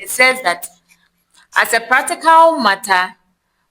It says that as a practical matter,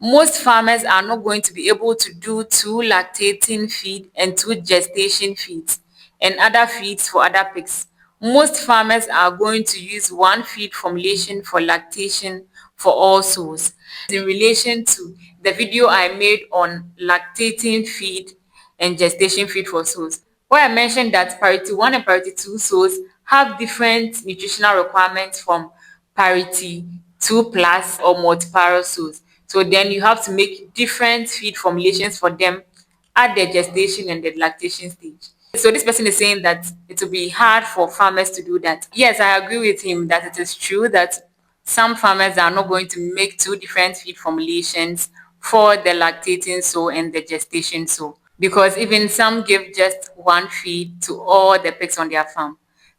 most farmers are not going to be able to do two lactating feed and two gestation feeds and other feeds for other pigs. Most farmers are going to use one feed formulation for lactation for all sows. In relation to the video I made on lactating feed and gestation feed for sows, where I mentioned that parity 1 and parity 2 sows have different nutritional requirements from parity 2 plus or multiparous sows. So then you have to make different feed formulations for them at the gestation and the lactation stage. So this person is saying that it will be hard for farmers to do that. Yes, I agree with him that it is true that some farmers are not going to make two different feed formulations for the lactating sow and the gestation sow, because even some give just one feed to all the pigs on their farm.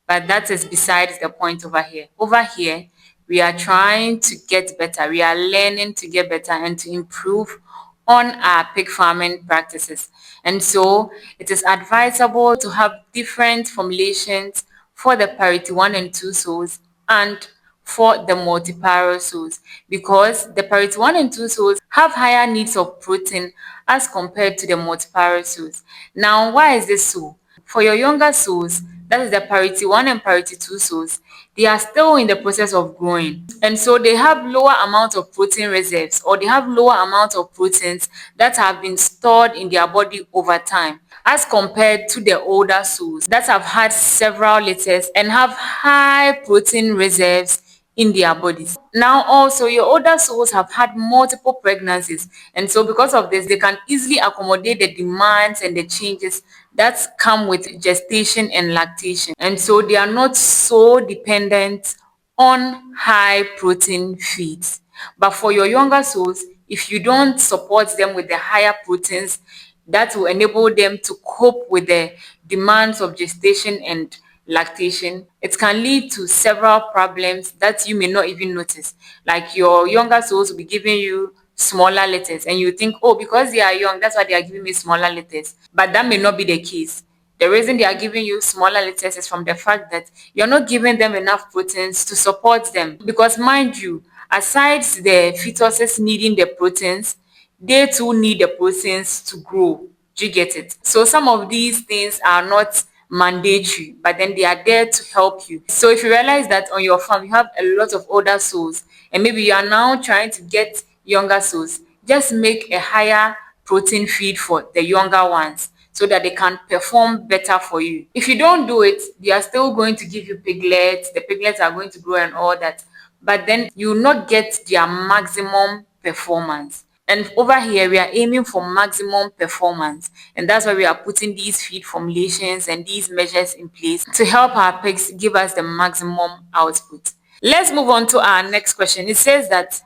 But that is besides the point over here. Over here, we are trying to get better. We are learning to get better and to improve on our pig farming practices. And so it is advisable to have different formulations for the parity 1 and 2 sows and for the multiparous sows, because the parity 1 and 2 sows have higher needs of protein as compared to the multiparous sows. Now, why is this so? For your younger sows, that is the parity 1 and parity 2 sows, they are still in the process of growing. And so they have lower amount of protein reserves, or they have lower amount of proteins that have been stored in their body over time, as compared to the older sows that have had several litters and have high protein reserves in their bodies. Now also, your older sows have had multiple pregnancies, and so because of this, they can easily accommodate the demands and the changes that come with gestation and lactation, and so they are not so dependent on high protein feeds. But for your younger sows, if you don't support them with the higher proteins that will enable them to cope with the demands of gestation and lactation, it can lead to several problems that you may not even notice. Like your younger souls will be giving you smaller litters, and you think, oh, because they are young, that's why they are giving me smaller litters. But that may not be the case. The reason they are giving you smaller litters is from the fact that you're not giving them enough proteins to support them. Because mind you, aside the fetuses needing the proteins, they too need the proteins to grow. Do you get it? So some of these things are not mandatory, but then they are there to help you. So if you realize that on your farm you have a lot of older sows, and maybe you are now trying to get younger sows, just make a higher protein feed for the younger ones so that they can perform better for you. If you don't do it, they are still going to give you piglets. The piglets are going to grow and all that, but then you will not get their maximum performance. And over here, we are aiming for maximum performance. And that's why we are putting these feed formulations and these measures in place to help our pigs give us the maximum output. Let's move on to our next question. It says that,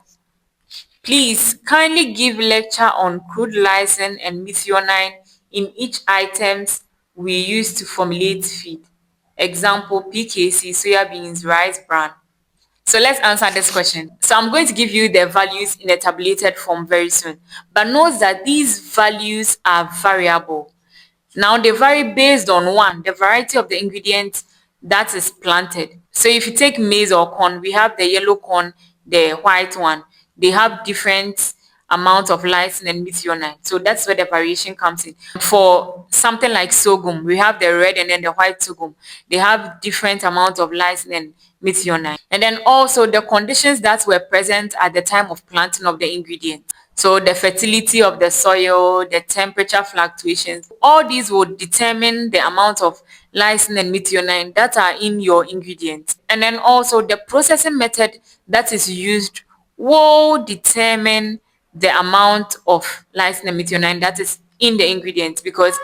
please kindly give lecture on crude lysine and methionine in each items we use to formulate feed. Example, PKC, soya beans, rice bran. So let's answer this question. So I'm going to give you the values in a tabulated form very soon. But note that these values are variable. Now they vary based on one, the variety of the ingredient that is planted. So if you take maize or corn, we have the yellow corn, the white one. They have different amounts of lysine and methionine. So that's where the variation comes in. For something like sorghum, we have the red and then the white sorghum. They have different amounts of lysine and methionine. And then also the conditions that were present at the time of planting of the ingredient. So the fertility of the soil, the temperature fluctuations, all these will determine the amount of lysine and methionine that are in your ingredients. And then also the processing method that is used will determine the amount of lysine and methionine that is in the ingredients, because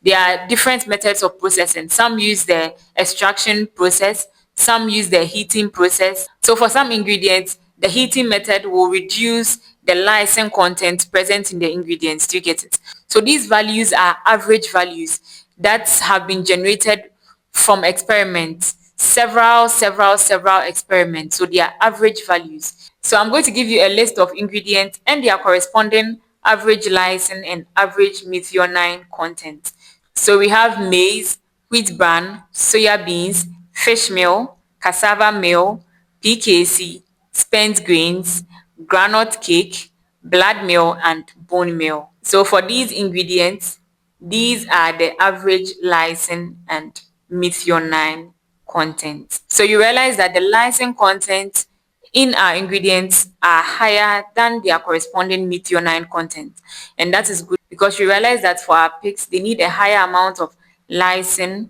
there are different methods of processing. Some use the extraction process, some use the heating process. So for some ingredients, the heating method will reduce the lysine content present in the ingredients. Do you get it? So these values are average values that have been generated from experiments, several experiments. So they are average values. So I'm going to give you a list of ingredients and their corresponding average lysine and average methionine content. So we have maize, wheat bran, soya beans, fish meal, cassava meal, PKC, spent grains, groundnut cake, blood meal, and bone meal. So for these ingredients, these are the average lysine and methionine content. So you realize that the lysine content in our ingredients are higher than their corresponding methionine content. And that is good because you realize that for our pigs, they need a higher amount of lysine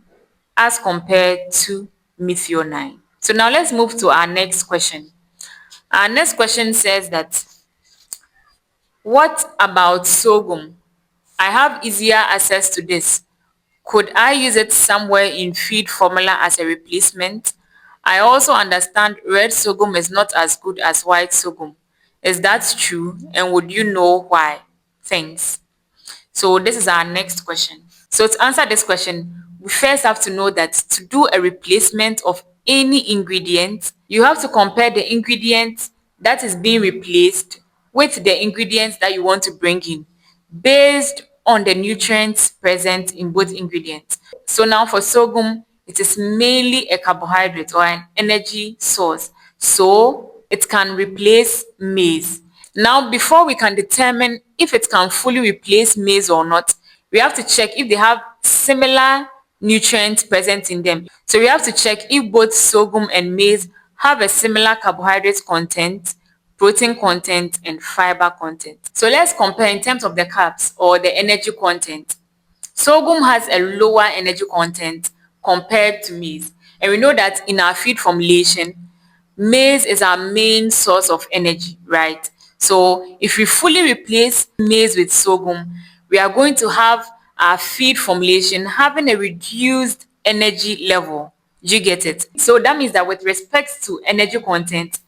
as compared to methionine. So now let's move to our next question. Our next question says that, what about sorghum? I have easier access to this. Could I use it somewhere in feed formula as a replacement? I also understand red sorghum is not as good as white sorghum. Is that true? And would you know why? Thanks. So this is our next question. So to answer this question, we first have to know that to do a replacement of any ingredient, you have to compare the ingredient that is being replaced with the ingredients that you want to bring in based on the nutrients present in both ingredients. So now for sorghum, it is mainly a carbohydrate or an energy source. So it can replace maize. Now, before we can determine if it can fully replace maize or not, we have to check if they have similar nutrients present in them. So we have to check if both sorghum and maize have a similar carbohydrate content, protein content, and fiber content. So let's compare in terms of the carbs or the energy content. Sorghum has a lower energy content compared to maize. And we know that in our feed formulation, maize is our main source of energy, right? So if we fully replace maize with sorghum, we are going to have our feed formulation having a reduced energy level. Do you get it? So that means that with respect to energy content,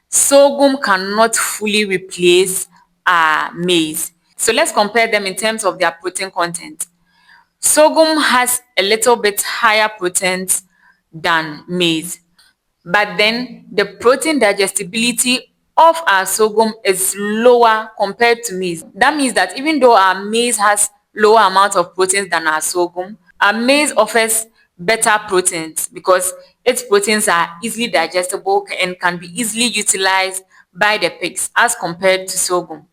sorghum cannot fully replace maize. So let's compare them in terms of their protein content. Sorghum has a little bit higher proteins than maize, but then the protein digestibility of our sorghum is lower compared to maize. That means that even though our maize has lower amount of proteins than our sorghum, our maize offers better proteins because its proteins are easily digestible and can be easily utilized by the pigs as compared to sorghum.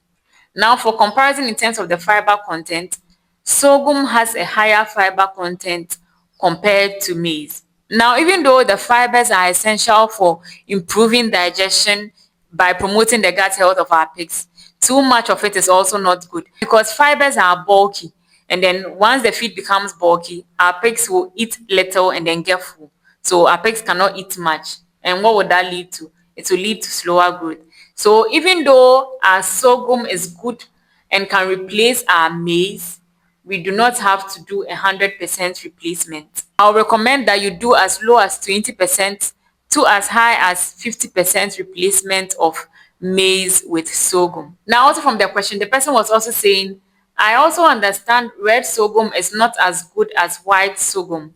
Now, for comparison in terms of the fiber content, sorghum has a higher fiber content compared to maize. Now, even though the fibers are essential for improving digestion by promoting the gut health of our pigs, too much of it is also not good because fibers are bulky. And then once the feed becomes bulky, our pigs will eat little and then get full. So our pigs cannot eat much. And what would that lead to? It will lead to slower growth. So even though our sorghum is good and can replace our maize, we do not have to do 100% replacement. I'll recommend that you do as low as 20% to as high as 50% replacement of maize with sorghum. Now, also from the question, the person was also saying, I also understand red sorghum is not as good as white sorghum.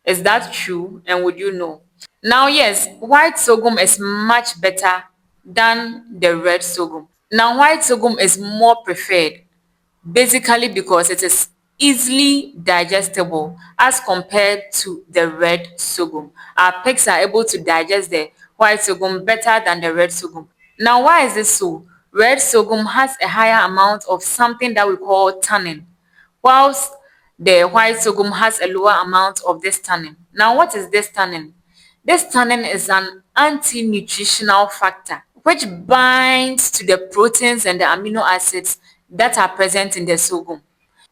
Is that true? And would you know? Now, yes, white sorghum is much better than the red sorghum. Now, white sorghum is more preferred basically because it is easily digestible as compared to the red sorghum. Our pigs are able to digest the white sorghum better than the red sorghum. Now, why is this so? Red sorghum has a higher amount of something that we call tannin, whilst the white sorghum has a lower amount of this tannin. Now, what is this tannin? This tannin is an anti-nutritional factor which binds to the proteins and the amino acids that are present in the sorghum.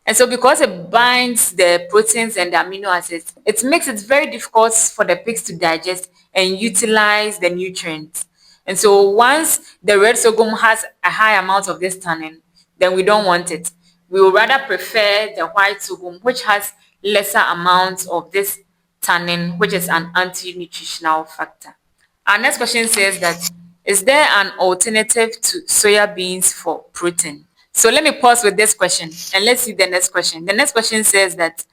And so because it binds the proteins and the amino acids, it makes it very difficult for the pigs to digest and utilize the nutrients. And so once the red sorghum has a high amount of this tannin, then we don't want it. We would rather prefer the white sorghum, which has lesser amounts of this tannin, which is an anti-nutritional factor. Our next question says that, is there an alternative to soya beans for protein? So let me pause with this question and let's see the next question. The next question says that,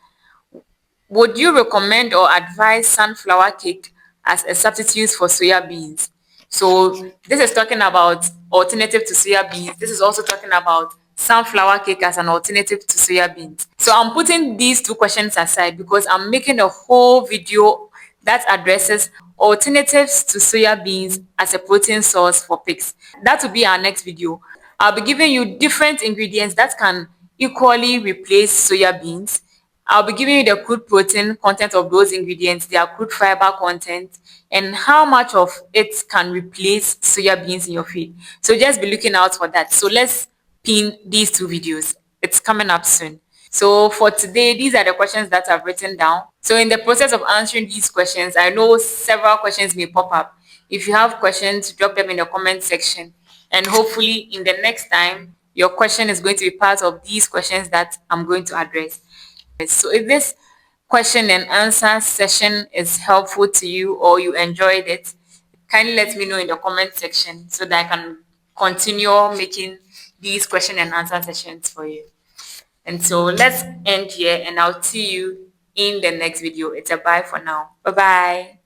would you recommend or advise sunflower cake as a substitute for soya beans? So this is talking about alternative to soya beans. This is also talking about sunflower cake as an alternative to soya beans. So I'm putting these two questions aside because I'm making a whole video that addresses alternatives to soya beans as a protein source for pigs. That will be our next video. I'll be giving you different ingredients that can equally replace soya beans. I'll be giving you the crude protein content of those ingredients, their crude fiber content, and how much of it can replace soya beans in your feed. So just be looking out for that. So let's pin these two videos. It's coming up soon. So for today, these are the questions that I've written down. So in the process of answering these questions, I know several questions may pop up. If you have questions, drop them in the comment section. And hopefully in the next time, your question is going to be part of these questions that I'm going to address. So if this question and answer session is helpful to you or you enjoyed it, kindly let me know in the comment section so that I can continue making these question and answer sessions for you. And so let's end here and I'll see you in the next video. It's a bye for now. Bye bye.